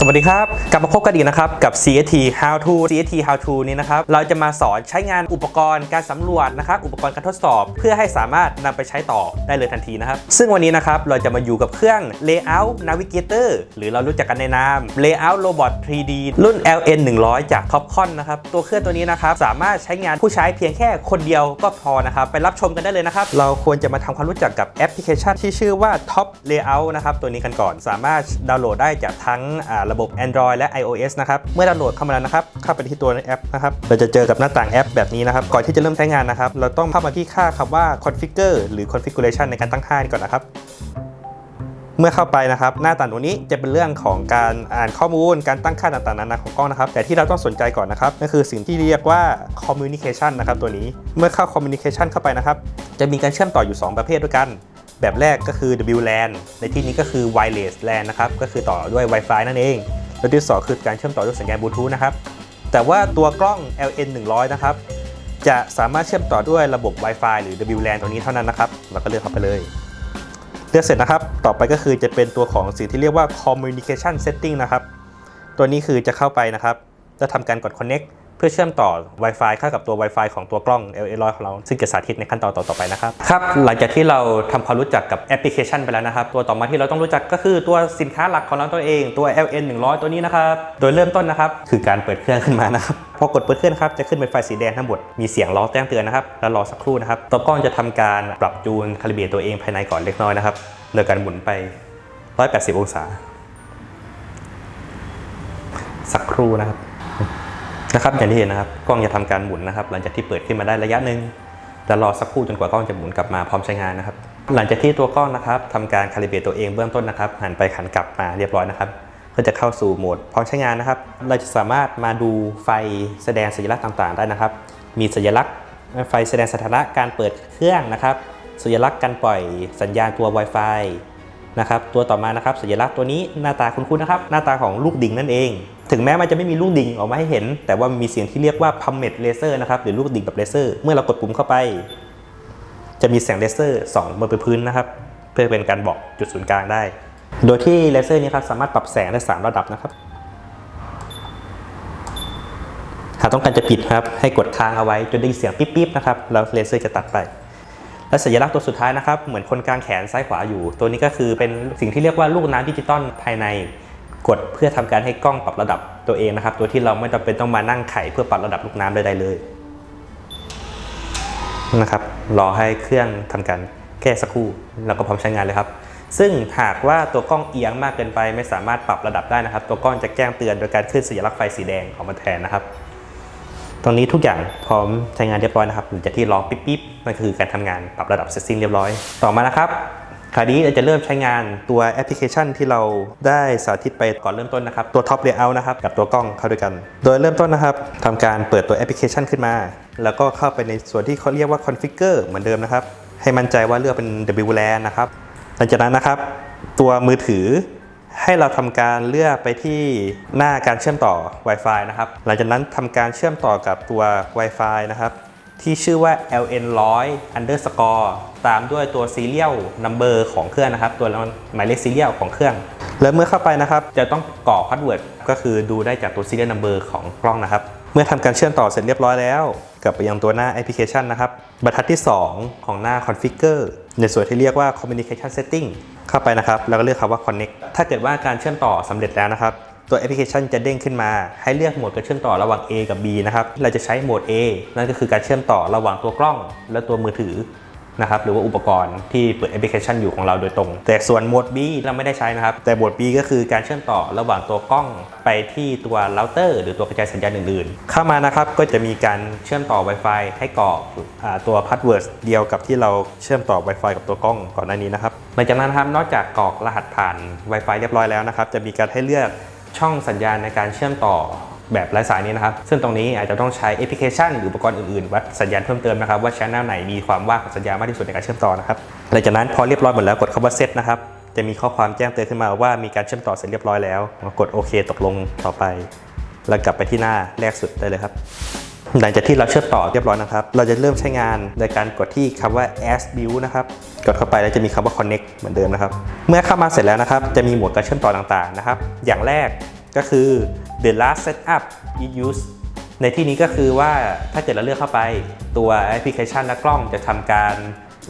สวัสดีครับกลับมาพบกันอีกนะครับกับ CST How to CST How to นี้นะครับเราจะมาสอนใช้งานอุปกรณ์การสำรวจนะครับอุปกรณ์การทดสอบเพื่อให้สามารถนำไปใช้ต่อได้เลยทันทีนะครับซึ่งวันนี้นะครับเราจะมาอยู่กับเครื่อง Layout Navigator หรือเรารู้จักกันในนาม Layout Robot 3D รุ่น LN 100จาก Topcon นะครับตัวเครื่องตัวนี้นะครับสามารถใช้งานผู้ใช้เพียงแค่คนเดียวก็พอนะครับไปรับชมกันได้เลยนะครับเราควรจะมาทำความรู้จักกับแอปพลิเคชันที่ชื่อว่า Top Layout นะครับตัวนี้กันก่อนสามารถดาวน์โหลดได้จากทั้งระบบ Android และ iOS นะครับเมื่อดาวน์โหลดเข้ามาแล้วนะครับเข้าไปที่ตัวแอปนะครับเราจะเจอกับหน้าต่างแอปแบบนี้นะครับก่อนที่จะเริ่มใช้งานนะครับเราต้องเข้ามาที่ค่าคำว่า configure หรือ configuration ในการตั้งค่าก่อนนะครับเมื่อเข้าไปนะครับหน้าต่างตรงนี้จะเป็นเรื่องของการอ่านข้อมูลการตั้งค่าต่างๆนานาของกล้องนะครับแต่ที่เราต้องสนใจก่อนนะครับก็คือสิ่งที่เรียกว่า communication นะครับตัวนี้เมื่อเข้า communication เข้าไปนะครับจะมีการเชื่อมต่ออยู่2ประเภทด้วยกันแบบแรกก็คือ WLAN ในที่นี้ก็คือ wireless LAN นะครับก็คือต่อด้วย Wi-Fi นั่นเองและที่2คือการเชื่อมต่อด้วยสัญญาณบลูทูธนะครับแต่ว่าตัวกล้อง LN 100นะครับจะสามารถเชื่อมต่อด้วยระบบ Wi-Fi หรือ WLAN ตัวนี้เท่านั้นนะครับเราก็เลือกเข้าไปเลยเลือกเสร็จนะครับต่อไปก็คือจะเป็นตัวของสิ่งที่เรียกว่า communication setting นะครับตัวนี้คือจะเข้าไปนะครับจะทำการกด connect เพื่อเชื่อมต่อ Wi-Fi เข้ากับตัว Wi-Fi ของตัวกล้อง LN 100ของเราซึ่งจะสาธิตในขั้นตอนต่อไปนะครับครับหลังจากที่เราทำความรู้จักกับแอปพลิเคชันไปแล้วนะครับตัวต่อมาที่เราต้องรู้จักก็คือตัวสินค้าหลักของเราตัวเองตัว LN 100ตัวนี้นะครับโดยเริ่มต้นนะครับคือการเปิดเครื่องขึ้นมานะครับพอกดเปิดเครื่องครับจะขึ้นเป็นไฟสีแดงทั้งหมดมีเสียงล้อแจ้งเตือนนะครับแล้วรอสักครู่นะครับตัวกล้องจะทำการปรับจูนคาลิเบรตตัวเองภายในก่อนเล็กน้อยนะครับโดยการหมุนไป180องศาสักครู่นะครับอย่างที่เห็นนะครับกล้องจะทำการหมุนนะครับหลังจากที่เปิดขึ้นมาได้ระยะหนึ่งแล้วรอสักครู่จนกว่ากล้องจะหมุนกลับมาพร้อมใช้งานนะครับหลังจากที่ตัวกล้องนะครับทำการคาลิเบรตตัวเองเบื้องต้นนะครับหันไปหันกลับมาเรียบร้อยนะครับก็จะเข้าสู่โหมดพร้อมใช้งานนะครับเราจะสามารถมาดูไฟแสดงสัญลักษณ์ต่างๆได้นะครับมีสัญลักษณ์ไฟแสดงสถานะการเปิดเครื่องนะครับสัญลักษณ์การปล่อยสัญญาณตัว Wi-Fi นะครับตัวต่อมานะครับสัญลักษณ์ตัวนี้หน้าตาคุ้นๆนะครับหน้าตาของลูกดิ่งนั่นเองถึงแม้มันจะไม่มีลูกดิ่งออกมาให้เห็นแต่ว่ามีเสียงที่เรียกว่า Pummet Laser นะครับหรือลูกดิ่งแบบเลเซอร์เมื่อเรากดปุ่มเข้าไปจะมีแสงเลเซอร์ส่องบนพื้นนะครับเพื่อเป็นการบอกจุดศูนย์กลางได้โดยที่เลเซอร์นี้ครับสามารถปรับแสงได้3ระดับนะครับหากต้องการจะปิดครับให้กดค้างเอาไว้จนได้เสียงปิ๊บๆนะครับแล้วเลเซอร์จะตัดไปและสัญลักษณ์ตัวสุดท้ายนะครับเหมือนคนกลางแขนซ้ายขวาอยู่ตัวนี้ก็คือเป็นสิ่งที่เรียกว่าลูกน้ำดิจิตอลภายในกดเพื่อทำการให้กล้องปรับระดับตัวเองนะครับโดยที่เราไม่จำเป็นต้องมานั่งไขเพื่อปรับระดับลูกน้ำใดๆเลยนะครับรอให้เครื่องทำการแก้สักครู่แล้วก็พร้อมใช้งานเลยครับซึ่งหากว่าตัวกล้องเอียงมากเกินไปไม่สามารถปรับระดับได้นะครับตัวกล้องจะแจ้งเตือนโดยการขึ้นสัญลักษณ์ไฟสีแดงออกมาแทนนะครับตรงนี้ทุกอย่างพร้อมใช้งานเรียบร้อยนะครับหลังจากที่ร้องปิ๊บๆนั่นคือการทำงานปรับระดับเสร็จสิ้นเรียบร้อยต่อมานะครับคราวนี้เราจะเริ่มใช้งานตัวแอปพลิเคชันที่เราได้สาธิตไปก่อนเริ่มต้นนะครับตัว Top Layout นะครับกับตัวกล้องเข้าด้วยกันโดยเริ่มต้นนะครับทำการเปิดตัวแอปพลิเคชันขึ้นมาแล้วก็เข้าไปในส่วนที่เขาเรียกว่า Configure เหมือนเดิมนะครับให้มั่นใจว่าเลือกเป็น WLAN นะครับหลังจากนั้นนะครับตัวมือถือให้เราทำการเลือกไปที่หน้าการเชื่อมต่อ Wi-Fi นะครับหลังจากนั้นทำการเชื่อมต่อกับตัว Wi-Fi นะครับที่ชื่อว่า LN 100_ ตามด้วยตัว serial number ของเครื่องนะครับตัวหมายเลข serial ของเครื่องแล้วเมื่อเข้าไปนะครับจะต้องกรอก password ก็คือดูได้จากตัว serial number ของกล้องนะครับเมื่อทำการเชื่อมต่อเสร็จเรียบร้อยแล้วกลับไปยังตัวหน้าแอปพลิเคชันนะครับบรรทัดที่2ของหน้า configure ในส่วนที่เรียกว่า communication setting เข้าไปนะครับแล้วก็เลือกคำว่า connect ถ้าเกิดว่าการเชื่อมต่อสำเร็จแล้วนะครับตัวแอปพลิเคชันจะเด้งขึ้นมาให้เลือกโหมดการเชื่อมต่อระหว่าง A กับ B นะครับเราจะใช้โหมด A นั่นก็คือการเชื่อมต่อระหว่างตัวกล้องและตัวมือถือนะครับหรือว่าอุปกรณ์ที่เปิดแอปพลิเคชันอยู่ของเราโดยตรงแต่ส่วนโหมด B เราไม่ได้ใช้นะครับแต่โหมด B ก็คือการเชื่อมต่อระหว่างตัวกล้องไปที่ตัวเราเตอร์หรือตัวกระจายสัญญาณอื่นๆเข้ามานะครับก็จะมีการเชื่อมต่อ Wi-Fi ให้กรอกตัวพาสเวิร์ดเดียวกับที่เราเชื่อมต่อ Wi-Fi กับตัวกล้องก่อนหน้านี้นะครับหลังจากนั้นครับนอกจากกรอกรหัสผ่าน Wi-Fi เรียบร้อยแล้วนะครับจะมีการให้เลือกช่องสัญญาณในการเชื่อมต่อแบบไร้สายนี้นะครับซึ่งตรงนี้อาจจะต้องใช้แอปพลิเคชันหรืออุปกรณ์อื่นๆวัดสัญญาณเพิ่มเติมนะครับว่าช่องไหนมีความว่างของสัญญาณมากที่สุดในการเชื่อมต่อนะครับหลังจากนั้นพอเรียบร้อยหมดแล้วกดคำว่าเซตนะครับจะมีข้อความแจ้งเตือนขึ้นมาว่ามีการเชื่อมต่อเสร็จเรียบร้อยแล้วกดโอเคตกลงต่อไปแล้วกลับไปที่หน้าแรกสุดได้เลยครับหลังจากที่เราเชื่อมต่อเรียบร้อยนะครับเราจะเริ่มใช้งานโดยการกดที่คำว่า as build นะครับกดเข้าไปแล้วจะมีคำว่า connect เหมือนเดิมนะครับเมื่อเข้ามาเสร็จแล้วนะครับจะมีโหมดการเชื่อมต่อต่างๆนะครับอย่างแรก ก็คือ the last setup is used ในที่นี้ก็คือว่าถ้าเกิดเราเลือกเข้าไปตัวแอปพลิเคชันและกล้องจะทำการ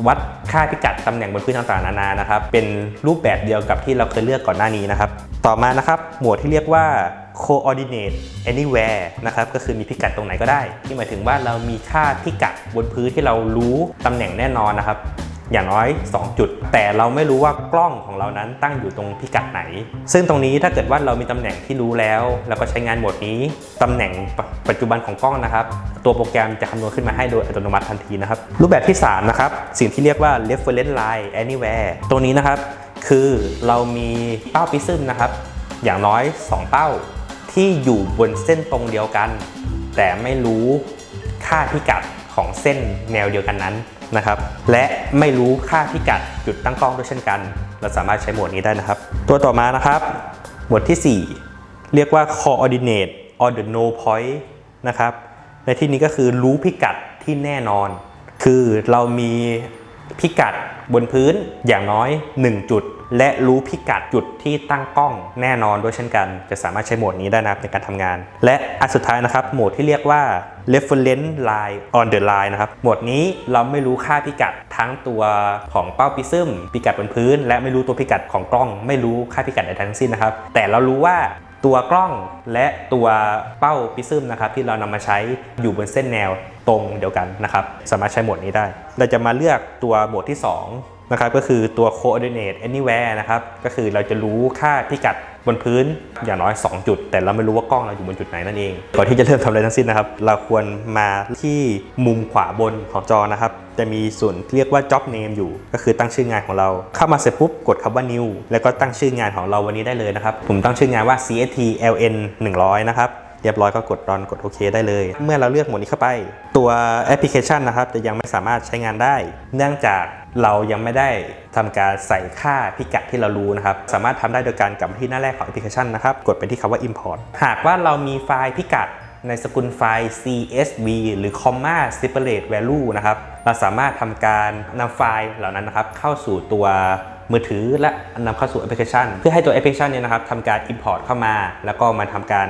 วัดค่าพิกัดตำแหน่งบนพื้นต่างๆนานานะครับเป็นรูปแบบเดียวกับที่เราเคยเลือกก่อนหน้านี้นะครับต่อมานะครับหมวดที่เรียกว่า coordinate anywhere นะครับก็คือมีพิกัดตรงไหนก็ได้ที่หมายถึงว่าเรามีค่าพิกัดบนพื้นที่เรารู้ตำแหน่งแน่นอนนะครับอย่างน้อย2จุดแต่เราไม่รู้ว่ากล้องของเรานั้นตั้งอยู่ตรงพิกัดไหนซึ่งตรงนี้ถ้าเกิดว่าเรามีตำแหน่งที่รู้แล้วแล้วก็ใช้งานโหมดนี้ตำแหน่งปัจจุบันของกล้องนะครับตัวโปรแกรมจะคำนวณขึ้นมาให้โดยอัตโนมัติทันทีนะครับรูปแบบที่3นะครับสิ่งที่เรียกว่า reference line anywhere ตรงนี้นะครับคือเรามีเป้าพิซึมนะครับอย่างน้อย2เป้าที่อยู่บนเส้นตรงเดียวกันแต่ไม่รู้ค่าพิกัดของเส้นแนวเดียวกันนั้นนะครับและไม่รู้ค่าพิกัดจุดตั้งกล้องด้วยเช่นกันเราสามารถใช้โหมดนี้ได้นะครับตัวต่อมานะครับโหมดที่4เรียกว่า coordinate on the no point นะครับในที่นี้ก็คือรู้พิกัดที่แน่นอนคือเรามีพิกัดบนพื้นอย่างน้อย1จุดและรู้พิกัดจุดที่ตั้งกล้องแน่นอนด้วยเช่นกันจะสามารถใช้โหมดนี้ได้นะครับในการทำงานและอันสุดท้ายนะครับโหมดที่เรียกว่า reference line on the line นะครับโหมดนี้เราไม่รู้ค่าพิกัดทั้งตัวของเป้าพิซึมพิกัดบนพื้นและไม่รู้ตัวพิกัดของกล้องไม่รู้ค่าพิกัดใดทั้งสิ้นนะครับแต่เรารู้ว่าตัวกล้องและตัวเป้าพิซึมนะครับที่เรานำมาใช้อยู่บนเส้นแนวตรงเดียวกันนะครับสามารถใช้โหมดนี้ได้เราจะมาเลือกตัวโหมดที่2นะครับก็คือตัว coordinate anywhere นะครับก็คือเราจะรู้ค่าพิกัดบนพื้นอย่างน้อย2จุดแต่เราไม่รู้ว่ากล้องเราอยู่บนจุดไหนนั่นเองก่อนที่จะเริ่มทำอะไรทั้งสิ้นนะครับเราควรมาที่มุมขวาบนของจอนะครับจะมีส่วนเรียกว่า job name อยู่ก็คือตั้งชื่องานของเราเข้ามาเสร็จปุ๊บกดคำว่า new แล้วก็ตั้งชื่องานของเราวันนี้ได้เลยนะครับผมตั้งชื่องานว่า CSTLN 100นะครับเรียบร้อยก็กด run กดโอเคได้เลยเมื่อเราเลือกโหมดนี้เข้าไปตัวแอปพลิเคชันนะครับจะยังไม่สามารถใช้งานได้เนื่องจากเรายังไม่ได้ทำการใส่ค่าพิกัดที่เรารู้นะครับสามารถทำได้โดยการกลับที่หน้าแรกของแอปพลิเคชันนะครับกดไปที่คำว่า import หากว่าเรามีไฟล์พิกัดในสกุลไฟล์ CSV หรือ comma separate value นะครับเราสามารถทำการนำไฟล์เหล่านั้นนะครับเข้าสู่ตัวมือถือและนำเข้าสู่แอปพลิเคชันเพื่อให้ตัวแอปพลิเคชันนี้นะครับทำการ import เข้ามาแล้วก็มาทำการ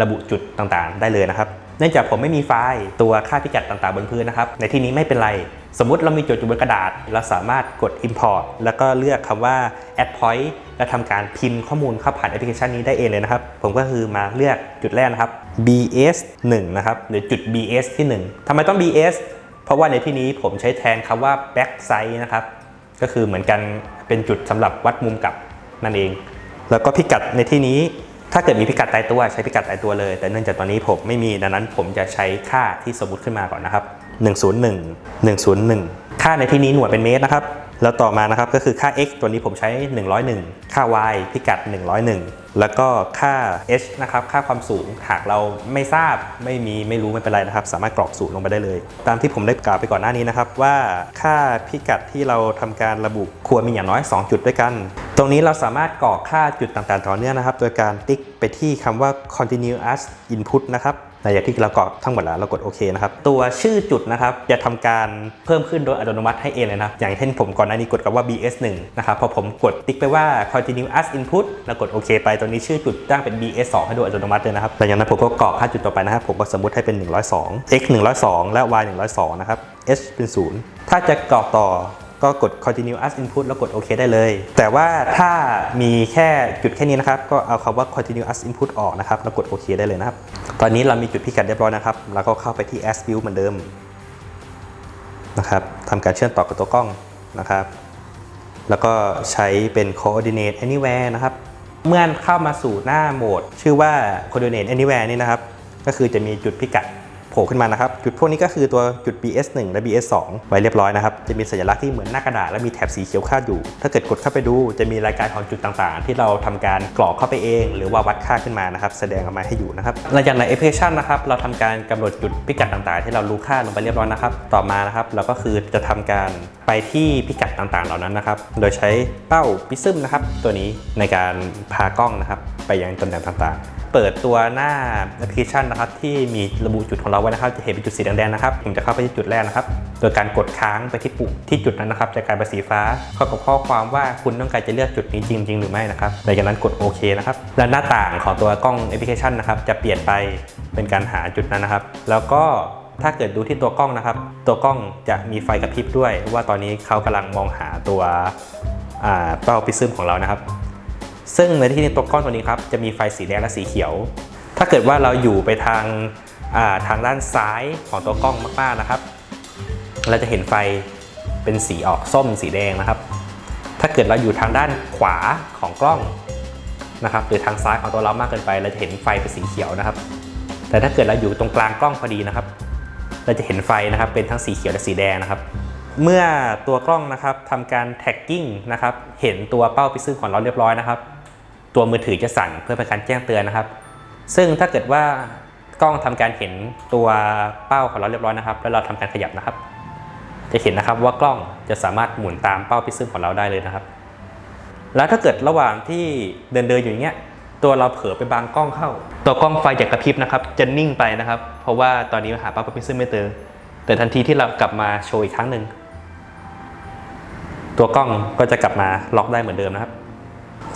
ระบุจุดต่างๆได้เลยนะครับเนื่องจากผมไม่มีไฟล์ตัวค่าพิกัดต่างๆบนพื้นนะครับในที่นี้ไม่เป็นไรสมมุติเรามีจุดอยู่บนกระดาษเราสามารถกด import แล้วก็เลือกคำว่า add point และทำการพิมพ์ข้อมูลเข้าผ่านแอปพลิเคชันนี้ได้เองเลยนะครับผมก็คือมาเลือกจุดแรกนะครับ BS 1นะครับหรือจุด BS ที่1ทำไมต้อง BS เพราะว่าในที่นี้ผมใช้แทนคำว่า back side นะครับก็คือเหมือนกันเป็นจุดสำหรับวัดมุมกลับนั่นเองแล้วก็พิกัดในที่นี้ถ้าเกิดมีพิกัดตายตัวใช้พิกัดตายตัวเลยแต่เนื่องจากตอนนี้ผมไม่มีดังนั้นผมจะใช้ค่าที่สมมุติขึ้นมาก่อนนะครับ101 101ค่าในที่นี้หน่วยเป็นเมตรนะครับแล้วต่อมานะครับก็คือค่า x ตัวนี้ผมใช้101ค่า y พิกัด101แล้วก็ค่า h นะครับค่าความสูงหากเราไม่ทราบไม่รู้ไม่เป็นไรนะครับสามารถกรอกสูตรลงไปได้เลยตามที่ผมได้กล่าวไปก่อนหน้านี้นะครับว่าค่าพิกัดที่เราทำการระบุควรมีอย่างน้อย2จุดด้วยกันตรงนี้เราสามารถกรอกค่าจุดต่างๆต่อเนื่องนะครับโดยการติ๊กไปที่คำว่า continuous input นะครับหลังจากที่เรากรอกทั้งหมดแล้วเรากดโอเคนะครับตัวชื่อจุดนะครับจะทำการเพิ่มขึ้นโดยอัตโนมัติให้เองเลยนะครับอย่างเช่นผมก่อนหน้านี้กดกับว่า BS1 นะครับพอผมกดติ๊กไปว่า continuous input แล้วกดโอเคไปตรงนี้ชื่อจุดตั้งเป็น BS2 ให้โดยอัตโนมัติเลยนะครับหลังจากนั้นผมก็กรอกค่าจุดต่อไปนะครับผมก็สมมุติให้เป็น102 x 102และ y 102นะครับ h เป็น0ถ้าจะกรอกต่อก็กด continuous input แล้วกดโอเคได้เลยแต่ว่าถ้ามีแค่จุดแค่นี้นะครับก็เอาคำว่า continuous input ออกนะครับแล้วกดโอเคได้เลยนะครับตอนนี้เรามีจุดพิกัดเรียบร้อยนะครับแล้วก็เข้าไปที่ as view เหมือนเดิมนะครับทำการเชื่อมต่อกับตัวกล้องนะครับแล้วก็ใช้เป็น coordinate anywhere นะครับเมื่อเข้ามาสู่หน้าโหมดชื่อว่า coordinate anywhere นี่นะครับก็คือจะมีจุดพิกัดโผล่ขึ้นมานะครับจุดพวกนี้ก็คือตัวจุด BS1 และ BS2 ไว้เรียบร้อยนะครับจะมีสัญลักษณ์ที่เหมือนหน้ากระดาษและมีแถบสีเขียวคาดอยู่ถ้าเกิดกดเข้าไปดูจะมีรายการของจุดต่างๆที่เราทำการกรอกเข้าไปเองหรือว่าวัดค่าขึ้นมานะครับแสดงออกมาให้อยู่นะครับหลังจากในแอปพลิเคชันนะครับเราทำการกำหนดจุดพิกัดต่างๆที่เรารู้ค่าลงไปเรียบร้อยนะครับต่อมานะครับเราก็คือจะทำการไปที่พิกัดต่างๆเหล่านั้นนะครับโดยใช้เป้าพิซึมนะครับตัวนี้ในการพากล้องนะครับไปยังตำแหน่งต่างๆ เปิดตัวหน้าแอปพลิเคชันนะครับที่มีระบุจุดของเราไว้นะครับจะเห็นเป็นจุดสีแดงๆนะครับผมจะเข้าไปที่จุดแรกนะครับโดยการกดค้างไปที่ปุ่มที่จุดนั้นนะครับจะกลายเป็นสีฟ้าเข้ากับข้อความว่าคุณต้องการจะเลือกจุดนี้จริงหรือไม่นะครับหลังจากนั้นกดโอเคนะครับและหน้าต่างของตัวกล้องแอปพลิเคชันนะครับจะเปลี่ยนไปเป็นการหาจุดนั้นนะครับแล้วก็ถ้าเกิดดูที่ตัวกล้องนะครับตัวกล้องจะมีไฟกระพริบด้วยว่าตอนนี้เขากำลังมองหาตัวเป้าพิซึมของเรานะครับซึ่งในที่นี้ตัวกล้องตัวนี้ครับจะมีไฟสีแดงและสีเขียวถ้าเกิดว่าเราอยู่ไปทางด้านซ้ายของตัวกล้องมากๆนะครับเราจะเห็นไฟเป็นสีออกส้มสีแดงนะครับถ้าเกิดเราอยู่ทางด้านขวาของกล้องนะครับหรือทางซ้ายของตัวเรามากเกินไปเราจะเห็นไฟเป็นสีเขียวนะครับแต่ถ้าเกิดเราอยู่ตรงกลางกล้องพอดีนะครับเราจะเห็นไฟนะครับเป็นทั้งสีเขียวและสีแดงนะครับเมื่อตัวกล้องนะครับทำการแท็กกิ้งนะครับเห็นตัวเป้าพิซึมของเราเรียบร้อยนะครับตัวมือถือจะสั่นเพื่อเป็นการแจ้งเตือนนะครับซึ่งถ้าเกิดว่ากล้องทำการเห็นตัวเป้าของเราเรียบร้อยนะครับแล้วเราทำการขยับนะครับจะเห็นนะครับว่ากล้องจะสามารถหมุนตามเป้าพิซึมของเราได้เลยนะครับแล้วถ้าเกิดระหว่างที่เดินอยู่อย่างเงี้ยตัวเราเผลอไปบังกล้องเข้าตัวกล้องไฟจะกระพริบนะครับจะนิ่งไปนะครับเพราะว่าตอนนี้หาเป้าพิซึมไม่เจอแต่ทันทีที่เรากลับมาโชว์อีกครั้งหนึ่งตัวกล้องก็จะกลับมาล็อกได้เหมือนเดิมนะครับ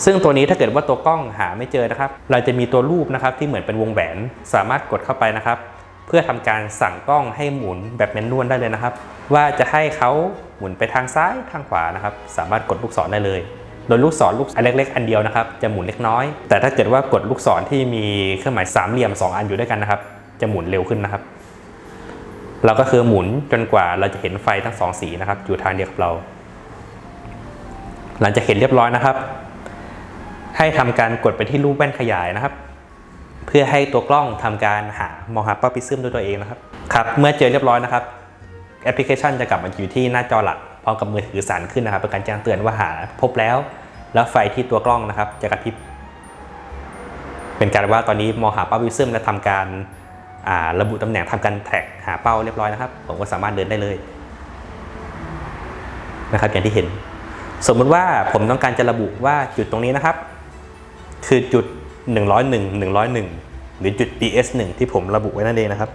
ซึ่งตัวนี้ถ้าเกิดว่าตัวกล้องหาไม่เจอนะครับเราจะมีตัวรูปนะครับที่เหมือนเป็นวงแหวนสามารถกดเข้าไปนะครับเพื่อทำการสั่งกล้องให้หมุนแบบแมนนวลได้เลยนะครับว่าจะให้เขาหมุนไปทางซ้ายทางขวานะครับสามารถกดลูกศรได้เลยโดยลูกศรอันเล็กๆอันเดียวนะครับจะหมุนเล็กน้อยแต่ถ้าเกิดว่ากดลูกศรที่มีเครื่องหมายสามเหลี่ยม2อันอยู่ด้วยกันนะครับจะหมุนเร็วขึ้นนะครับเราก็คือหมุนจนกว่าเราจะเห็นไฟทั้ง2สีนะครับอยู่ทางเดียวกับเราหลังจากเห็นเรียบร้อยนะครับให้ทำการกดไปที่รูปแว่นขยายนะครับเพื่อให้ตัวกล้องทำการมองหาเป้าพิซึมด้วยตัวเองนะครับเมื่อเจอเรียบร้อยนะครับแอปพลิเคชันจะกลับมาอยู่ที่หน้าจอหลักพร้อมกับมือถือสั่นขึ้นนะครับเป็นการแจ้งเตือนว่าหาพบแล้วไฟที่ตัวกล้องนะครับจะกระพริบเป็นการว่าตอนนี้มองหาเป้าพิซึมและทำการระบุตำแหน่งทำการแท็กหาเป้าเรียบร้อยนะครับผมก็สามารถเดินได้เลยนะครับอย่างที่เห็นสมมติว่าผมต้องการจะระบุว่าจุดตรงนี้นะครับคือจุด101หรือจุด DS1 ที่ผมระบุไว้นั่นเองนะครับ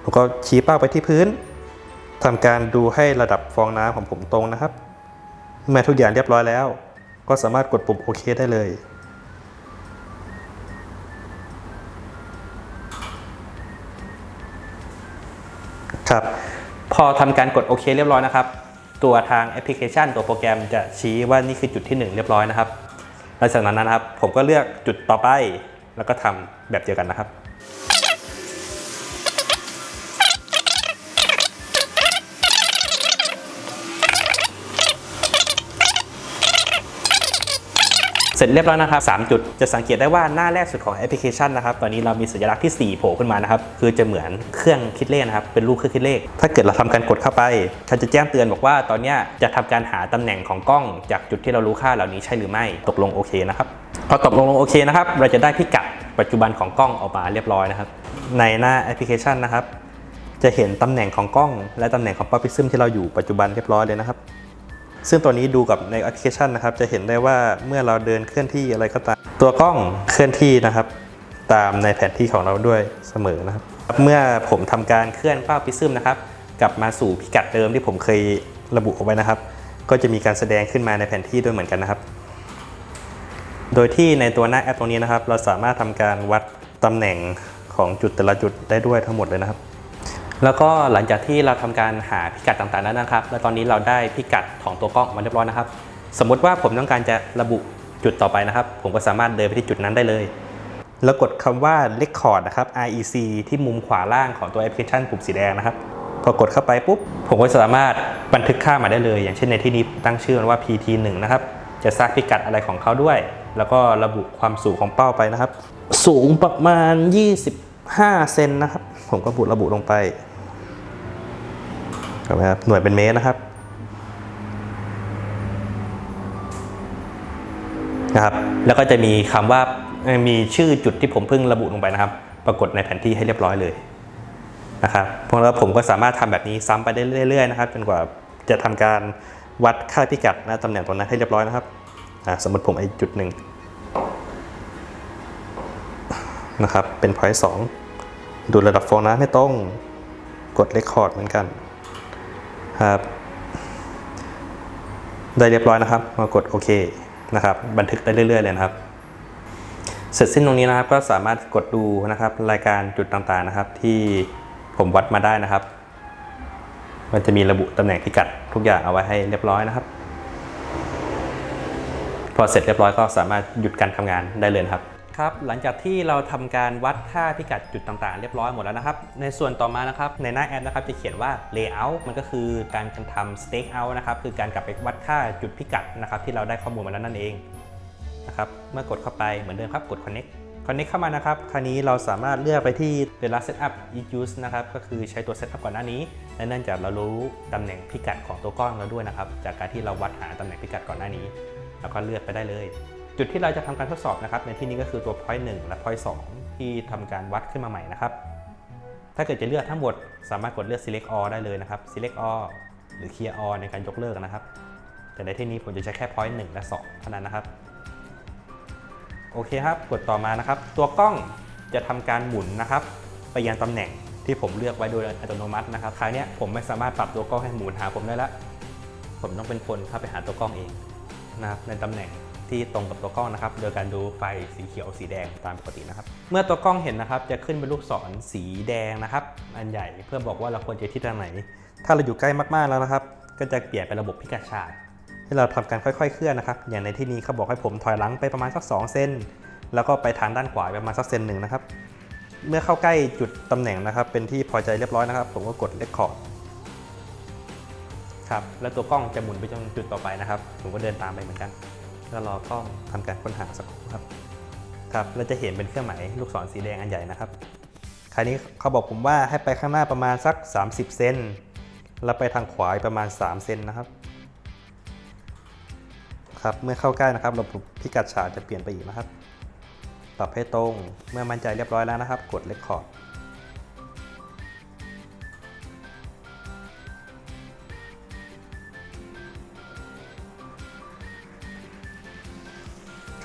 ผมก็ชี้เป้าไปที่พื้นทำการดูให้ระดับฟองน้ำของผมตรงนะครับเมื่อทุกอย่างเรียบร้อยแล้วก็สามารถกดปุ่มโอเคได้เลยครับพอทำการกดโอเคเรียบร้อยนะครับตัวทางแอปพลิเคชันตัวโปรแกรมจะชี้ว่านี่คือจุดที่1เรียบร้อยนะครับหลังจากนั้นนะครับผมก็เลือกจุดต่อไปแล้วก็ทำแบบเดียวกันนะครับเสร็จเรียบร้อยนะครับ3จุดจะสังเกตได้ว่าหน้าแรกสุดของแอปพลิเคชันนะครับตอนนี้เรามีสัญลักษณ์ที่4โผล่ขึ้นมานะครับคือจะเหมือนเครื่องคิดเลขนะครับเป็นรูปเครื่องคิดเลขถ้าเกิดเราทำการกดเข้าไปเขาจะแจ้งเตือนบอกว่าตอนนี้จะทำการหาตำแหน่งของกล้องจากจุดที่เรารู้ค่าเหล่านี้ใช่หรือไม่ตกลงโอเคนะครับพอตกลงโอเคนะครับเราจะได้พิกัดปัจจุบันของกล้องออกมาเรียบร้อยนะครับในหน้าแอปพลิเคชันนะครับจะเห็นตำแหน่งของกล้องและตำแหน่งของเป้าพิซึมที่เราอยู่ปัจจุบันเรียบร้อยเลยนะครับซึ่งตัวนี้ดูกับในแอปพลิเคชันนะครับจะเห็นได้ว่าเมื่อเราเดินเคลื่อนที่อะไรก็ตามตัวกล้องเคลื่อนที่นะครับตามในแผนที่ของเราด้วยเสมอนะครับเมื่อผมทำการเคลื่อนเป้าพิซึมนะครับกลับมาสู่พิกัดเดิมที่ผมเคยระบุเอาไว้นะครับก็จะมีการแสดงขึ้นมาในแผนที่ด้วยเหมือนกันนะครับโดยที่ในตัวหน้าแอปตรงนี้นะครับเราสามารถทำการวัดตำแหน่งของจุดแต่ละจุดได้ด้วยทั้งหมดเลยนะครับแล้วก็หลังจากที่เราทำการหาพิกัดต่างๆแล้วนะครับแล้วตอนนี้เราได้พิกัดของตัวกล้องมาเรียบร้อยนะครับสมมุติว่าผมต้องการจะระบุจุดต่อไปนะครับผมก็สามารถเดินไปที่จุดนั้นได้เลยแล้วกดคำว่า Record นะครับ REC ที่มุมขวาล่างของตัวแอปพลิเคชันปุ่มสีแดงนะครับพอกดเข้าไปปุ๊บผมก็สามารถบันทึกค่ามาได้เลยอย่างเช่นในที่นี้ตั้งชื่อว่า PT1 นะครับจะทราบพิกัดอะไรของเขาด้วยแล้วก็ระบุความสูงของเป้าไปนะครับสูงประมาณ25เซนนะครับผมก็ระบุลงไปครับหน่วยเป็นเมตรนะครับแล้วก็จะมีคำว่ามีชื่อจุดที่ผมเพิ่งระบุลงไปนะครับปรากฏในแผนที่ให้เรียบร้อยเลยนะครับเพราะแล้วผมก็สามารถทำแบบนี้ซ้ำไปได้เรื่อยๆนะครับจนกว่าจะทำการวัดค่าพิกัดตำแหน่งตรงนั้นให้เรียบร้อยนะครับสมมติผมจุดหนึ่ง นะครับเป็น point 2ดูระดับฟองน้ำให้ตรงกด record เหมือนกันครับได้เรียบร้อยนะครับมากดโอเคนะครับบันทึกได้เรื่อยๆเลยนะครับเสร็จสิ้นตรงนี้นะครับก็สามารถกดดูนะครับรายการจุดต่างๆนะครับที่ผมวัดมาได้นะครับมันจะมีระบุตำแหน่งพิกัดทุกอย่างเอาไว้ให้เรียบร้อยนะครับพอเสร็จเรียบร้อยก็สามารถหยุดการทำงานได้เลยครับครับหลังจากที่เราทำการวัดค่าพิกัดจุดต่างๆเรียบร้อยหมดแล้วนะครับในส่วนต่อมานะครับในหน้าแอปนะครับจะเขียนว่า layout มันก็คือการทำ stake out นะครับคือการกลับไปวัดค่าจุดพิกัดนะครับที่เราได้ข้อมูลมาแล้วนั่นเองนะครับเมื่อกดเข้าไปเหมือนเดิมครับกด connect เข้ามานะครับคราวนี้เราสามารถเลือกไปที่ the last setup use นะครับก็คือใช้ตัว setup ก่อนหน้านี้และเนื่องจากเรารู้ตำแหน่งพิกัดของตัวกล้องแล้วด้วยนะครับจากการที่เราวัดหาตำแหน่งพิกัดก่อนหน้านี้แล้วก็เลือกไปได้เลยจุดที่เราจะทำการทดสอบนะครับในที่นี้ก็คือตัว point 1 และ point 2 ที่ทำการวัดขึ้นมาใหม่นะครับถ้าเกิดจะเลือกทั้งหมดสามารถกดเลือก select all ได้เลยนะครับ select all หรือ clear all ในการยกเลิกนะครับแต่ในที่นี้ผมจะใช้แค่ point 1 และ 2 เท่านั้นนะครับโอเคครับกดต่อมานะครับตัวกล้องจะทำการหมุนนะครับไปยังตำแหน่งที่ผมเลือกไว้โดยอัตโนมัตินะครับคราวนี้ผมไม่สามารถปรับตัวกล้องให้หมุนหาผมได้แล้วผมต้องเป็นคนเข้าไปหาตัวกล้องเองนะครับในตำแหน่งที่ตรงกับตัวกล้องนะครับโดยการดูไฟสีเขียวสีแดงตามปกตินะครับเมื่อตัวกล้องเห็นนะครับจะขึ้นเป็นลูกศรสีแดงนะครับอันใหญ่เพื่อบอกว่าเราควรจะทิศทางไหนถ้าเราอยู่ใกล้มากๆแล้วนะครับก็จะเปลี่ยนเป็นระบบพิกัดฉากให้เราทำการค่อยๆเคลื่อนนะครับอย่างในที่นี้เขาบอกให้ผมถอยหลังไปประมาณสัก2เซนแล้วก็ไปทางด้านขวาประมาณสักเซนหนึ่งนะครับเมื่อเข้าใกล้จุดตำแหน่งนะครับเป็นที่พอใจเรียบร้อยนะครับผมก็กด record ครับแล้วตัวกล้องจะหมุนไปจนจุดต่อไปนะครับผมก็เดินตามไปเหมือนกันแล้วรอกล้องทำการค้นหาสักครู่ครับเราจะเห็นเป็นเครื่องหมายลูกศรสีแดงอันใหญ่นะครับคราวนี้เขาบอกผมว่าให้ไปข้างหน้าประมาณสัก30เซนแล้วไปทางขวาประมาณ3เซนนะครับเมื่อเข้าใกล้นะครับระบบพิกัดฉากจะเปลี่ยนไปอีกนะครับปรับให้ตรงเมื่อมั่นใจเรียบร้อยแล้วนะครับกด record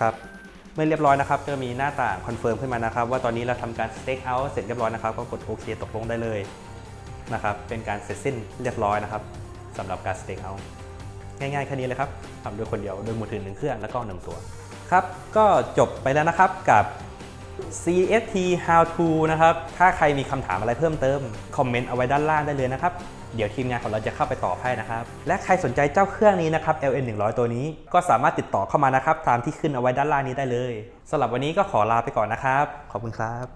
ครับเมื่อเรียบร้อยนะครับจะมีหน้าต่างคอนเฟิร์มขึ้นมานะครับว่าตอนนี้เราทำการ stake out เสร็จเรียบร้อยนะครับก็กดโอเคตกลงได้เลยนะครับเป็นการเสร็จสิ้นเรียบร้อยนะครับสำหรับการ stake out ง่ายๆแค่นี้เลยครับทำด้วยคนเดียวโดยมือถือ1เครื่องแล้วก็1ตัวครับก็จบไปแล้วนะครับกับ CST How To นะครับถ้าใครมีคำถามอะไรเพิ่มเติมคอมเมนต์เอาไว้ด้านล่างได้เลยนะครับเดี๋ยวทีมงานของเราจะเข้าไปตอบให้นะครับและใครสนใจเจ้าเครื่องนี้นะครับ LN100 ตัวนี้ก็สามารถติดต่อเข้ามานะครับตามที่ขึ้นเอาไว้ด้านล่างนี้ได้เลยสำหรับวันนี้ก็ขอลาไปก่อนนะครับขอบคุณครับ